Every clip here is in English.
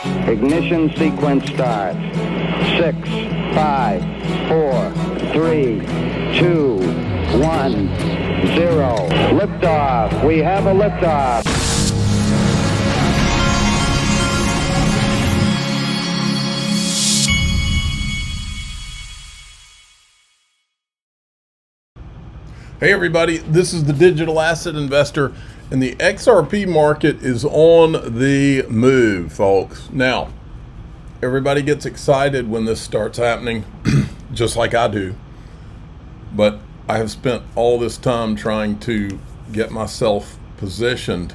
Ignition sequence start. 6, 5, 4, 3, 2, 1, 0. Liftoff. We have a liftoff. Hey everybody, this is the Digital Asset Investor, and the XRP market is on the move, folks. Now, everybody gets excited when this starts happening, just like I do. But I have spent all this time trying to get myself positioned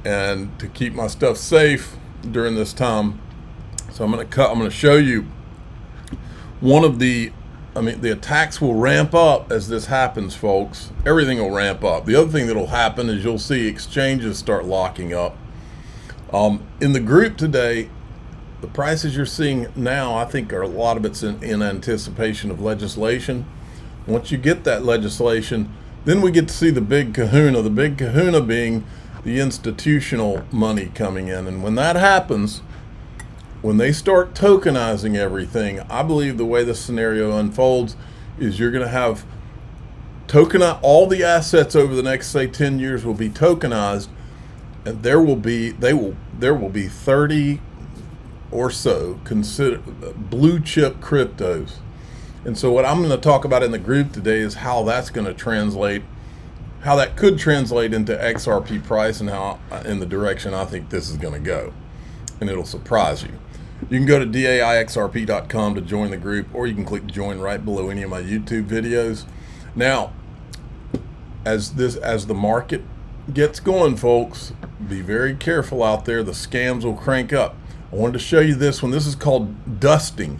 and to keep my stuff safe during this time. So I'm going to show you one of the attacks will ramp up as this happens, folks. Everything will ramp up. The other thing that will happen is you'll see exchanges start locking up. In the group today, the prices you're seeing now, I think a lot of it's in anticipation of legislation. Once you get that legislation, then we get to see the big kahuna. The big kahuna being the institutional money coming in. And when that happens, when they start tokenizing everything, I believe the way this scenario unfolds is you're going to have all the assets over the next, say, 10 years will be tokenized, and there will be 30 or so blue chip cryptos. And so what I'm going to talk about in the group today is how that's going to translate, how that could translate into XRP price, and how in the direction I think this is going to go. And it'll surprise you. You can go to daixrp.com to join the group, or you can click join right below any of my YouTube videos. Now, as the market gets going, folks, be very careful out there. The scams will crank up. I wanted to show you this one. This is called dusting.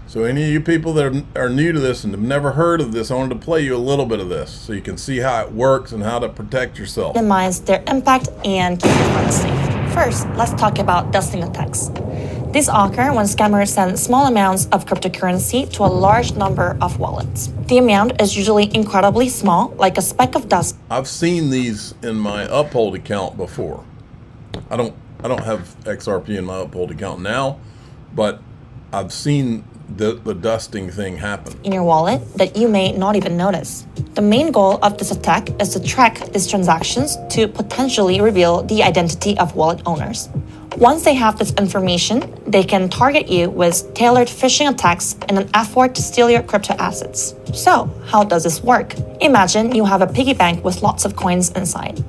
So any of you people that are new to this and have never heard of this, I wanted to play you a little bit of this so you can see how it works and how to protect yourself. Minimize their impact and keep your funds safe. First, let's talk about dusting attacks. These occur when scammers send small amounts of cryptocurrency to a large number of wallets. The amount is usually incredibly small, like a speck of dust. I've seen these in my Uphold account before. I don't have XRP in my Uphold account now, but I've seen the dusting thing happen in your wallet that you may not even notice. The main goal of this attack is to track these transactions to potentially reveal the identity of wallet owners. Once they have this information, they can target you with tailored phishing attacks in an effort to steal your crypto assets. So, how does this work? Imagine you have a piggy bank with lots of coins inside.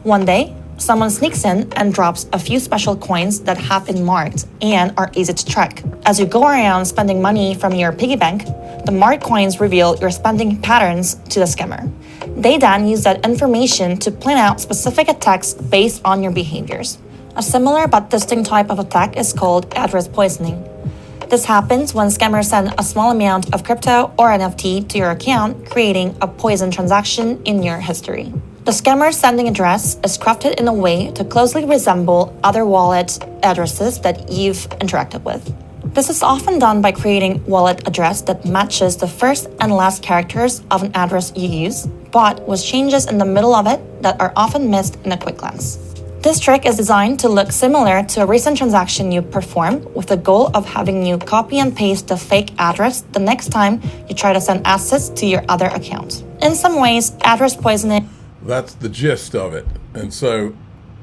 One day, someone sneaks in and drops a few special coins that have been marked and are easy to track. As you go around spending money from your piggy bank, the marked coins reveal your spending patterns to the scammer. They then use that information to plan out specific attacks based on your behaviors. A similar but distinct type of attack is called address poisoning. This happens when scammers send a small amount of crypto or NFT to your account, creating a poison transaction in your history. The scammer's sending address is crafted in a way to closely resemble other wallet addresses that you've interacted with. This is often done by creating wallet address that matches the first and last characters of an address you use, but with changes in the middle of it that are often missed in a quick glance. This trick is designed to look similar to a recent transaction you performed, with the goal of having you copy and paste the fake address the next time you try to send assets to your other account. In some ways, address poisoning... That's the gist of it. And so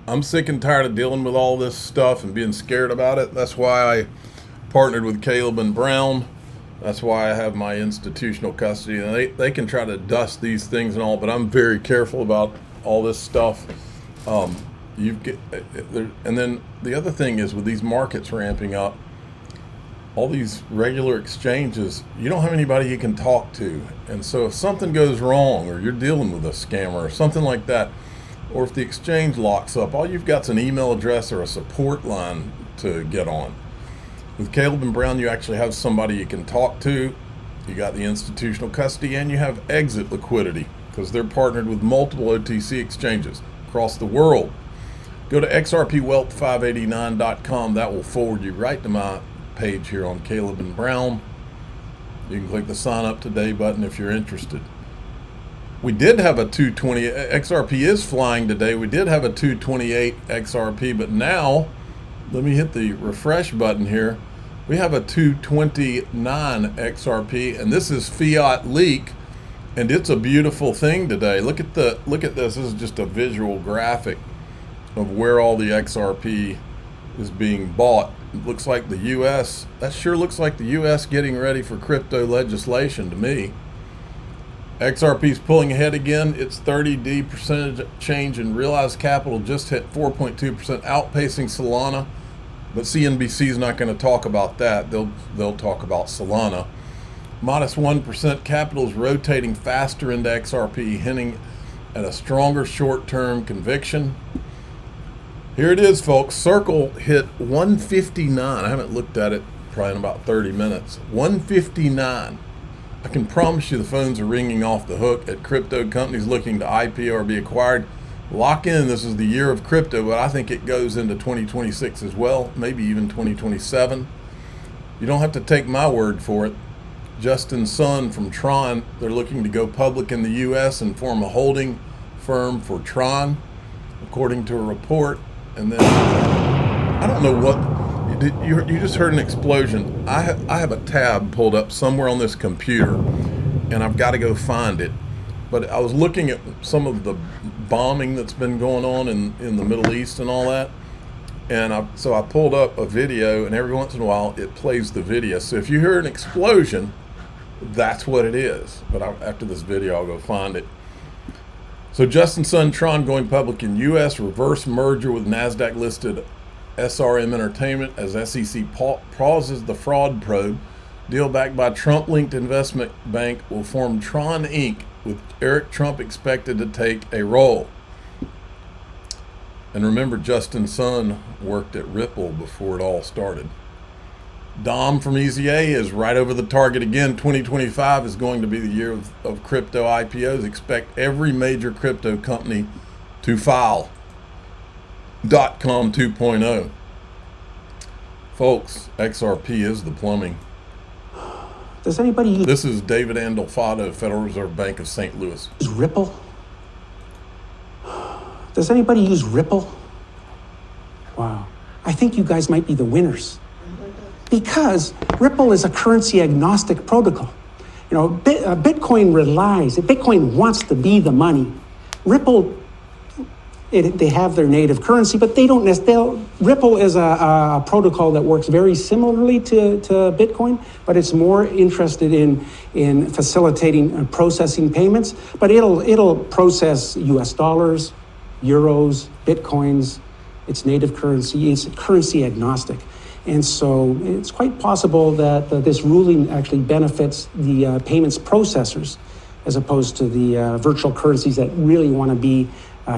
I'm sick and tired of dealing with all this stuff and being scared about it. That's why I partnered with Caleb and Brown. That's why I have my institutional custody. And they can try to dust these things and all, but I'm very careful about all this stuff. And then the other thing is, with these markets ramping up, all these regular exchanges, you don't have anybody you can talk to. And so if something goes wrong, or you're dealing with a scammer or something like that, or if the exchange locks up, all you've got is an email address or a support line to get on. With Caleb and Brown, you actually have somebody you can talk to. You got the institutional custody, and you have exit liquidity, because they're partnered with multiple OTC exchanges across the world. Go to xrpwealth589.com. That will forward you right to my page here on Caleb and Brown. You can click the sign up today button if you're interested. We did have a 220, XRP is flying today. We did have a 228 XRP, but now Let me hit the refresh button here. We have a 229 XRP, and this is fiat leak, and it's a beautiful thing today. Look at this. This is just a visual graphic of where all the XRP is being bought. It looks like the US, that sure looks like the US getting ready for crypto legislation to me. XRP is pulling ahead again. Its 30D percentage change in realized capital just hit 4.2%, outpacing Solana. But CNBC is not going to talk about that. They'll talk about Solana. Modest 1% capital is rotating faster into XRP, hinting at a stronger short-term conviction. Here it is, folks. Circle hit 159. I haven't looked at it probably in about 30 minutes. 159. I can promise you the phones are ringing off the hook at crypto companies looking to IPO or be acquired. Lock in. This is the year of crypto, but I think it goes into 2026 as well, maybe even 2027. You don't have to take my word for it. Justin Sun from Tron, they're looking to go public in the U.S. and form a holding firm for Tron, according to a report. And then, I don't know what, you just heard an explosion. I have a tab pulled up somewhere on this computer, and I've got to go find it. But I was looking at some of the bombing that's been going on in the Middle East and all that. And so I pulled up a video, and every once in a while it plays the video. So if you hear an explosion, that's what it is. But after this video, I'll go find it. So Justin Sun, Tron going public in U.S., reverse merger with NASDAQ-listed SRM Entertainment as SEC pauses the fraud probe. Deal backed by Trump-linked investment bank will form Tron Inc., with Eric Trump expected to take a role. And remember, Justin Sun worked at Ripple before it all started. Dom from Easy A is right over the target again. 2025 is going to be the year of crypto IPOs. Expect every major crypto company to file. .com 2.0. Folks, XRP is the plumbing. Does anybody use... This is David Andolfado, Federal Reserve Bank of St. Louis. Ripple? Does anybody use Ripple? Wow. I think you guys might be the winners. Because Ripple is a currency agnostic protocol. You know, Bitcoin wants to be the money. Ripple, they have their native currency, but they don't necessarily. Ripple is a protocol that works very similarly to Bitcoin, but it's more interested in facilitating and processing payments. But it'll process US dollars, euros, Bitcoins, its native currency. It's currency agnostic. And so it's quite possible that this ruling actually benefits the payments processors as opposed to the virtual currencies that really want to be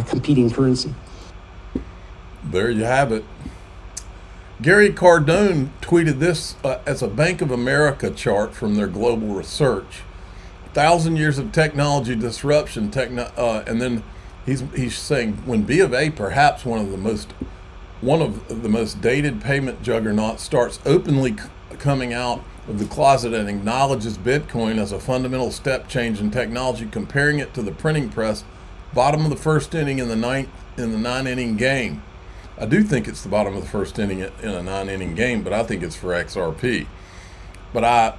competing currency. There you have it. Gary Cardone tweeted this as a Bank of America chart from their global research. 1,000 years of technology disruption, and then he's saying when B of A, perhaps one of the most dated payment juggernauts, starts openly coming out of the closet and acknowledges Bitcoin as a fundamental step change in technology, comparing it to the printing press, bottom of the first inning in the 9-inning game. I do think it's the bottom of the first inning in a 9-inning game, but I think it's for XRP. But I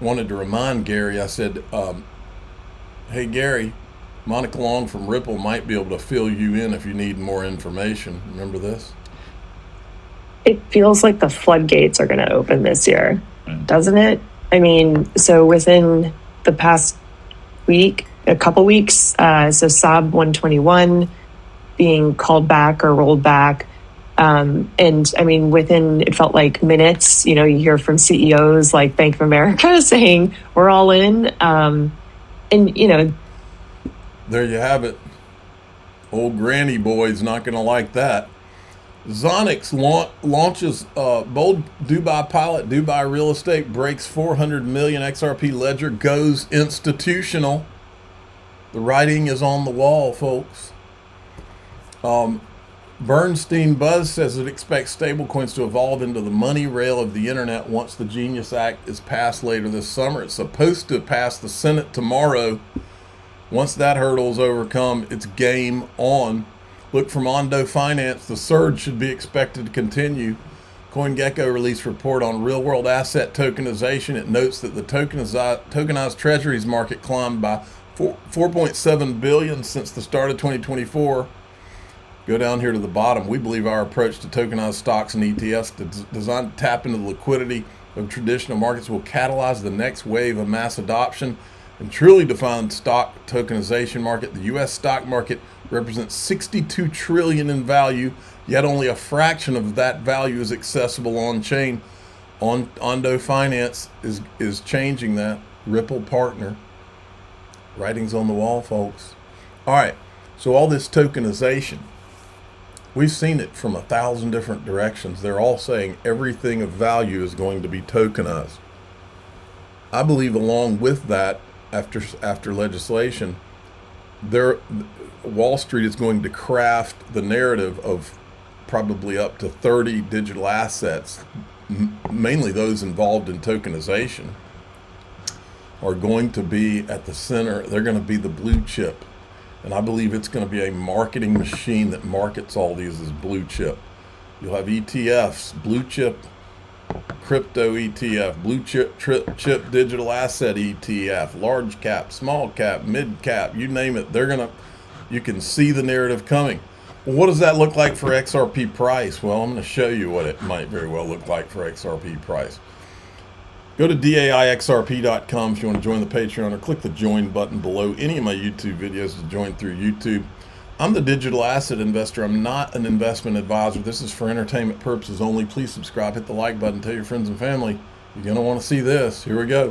wanted to remind Gary, I said, hey Gary, Monica Long from Ripple might be able to fill you in if you need more information. Remember this? It feels like the floodgates are going to open this year, doesn't it? I mean, so within the past week, a couple weeks, so SAB 121 being called back or rolled back. And I mean, within, it felt like minutes, you hear from CEOs like Bank of America saying, we're all in. And, there you have it. Old granny boy's not going to like that. Zonix launches bold Dubai pilot. Dubai real estate breaks 400 million XRP ledger, goes institutional. The writing is on the wall, folks. Bernstein Buzz says it expects stablecoins to evolve into the money rail of the internet once the Genius Act is passed later this summer. It's supposed to pass the Senate tomorrow. Once that hurdle is overcome, it's game on. Look, from Ondo Finance, the surge should be expected to continue. CoinGecko released a report on real-world asset tokenization. It notes that the tokenized treasuries market climbed by 4.7 billion since the start of 2024. Go down here to the bottom. We believe our approach to tokenized stocks and ETFs designed to tap into the liquidity of traditional markets will catalyze the next wave of mass adoption and truly define stock tokenization market. The U.S. stock market represents 62 trillion in value, yet only a fraction of that value is accessible on chain. Ondo Finance is changing that. Ripple partner. Writing's on the wall, folks. All right, so all this tokenization, we've seen it from 1,000 different directions. They're all saying everything of value is going to be tokenized. I believe along with that, after legislation, Wall Street is going to craft the narrative of probably up to 30 digital assets, mainly those involved in tokenization, are going to be at the center. They're going to be the blue chip. And I believe it's going to be a marketing machine that markets all these as blue chip. You'll have ETFs, blue chip crypto ETF, blue chip digital asset ETF, large cap, small cap, mid cap, you name it. You can see the narrative coming. Well, what does that look like for XRP price? Well, I'm going to show you what it might very well look like for XRP price. Go to daixrp.com if you want to join the Patreon, or click the join button below any of my YouTube videos to join through YouTube. I'm the digital asset investor. I'm not an investment advisor. This is for entertainment purposes only. Please subscribe, hit the like button, tell your friends and family. You're going to want to see this. Here we go.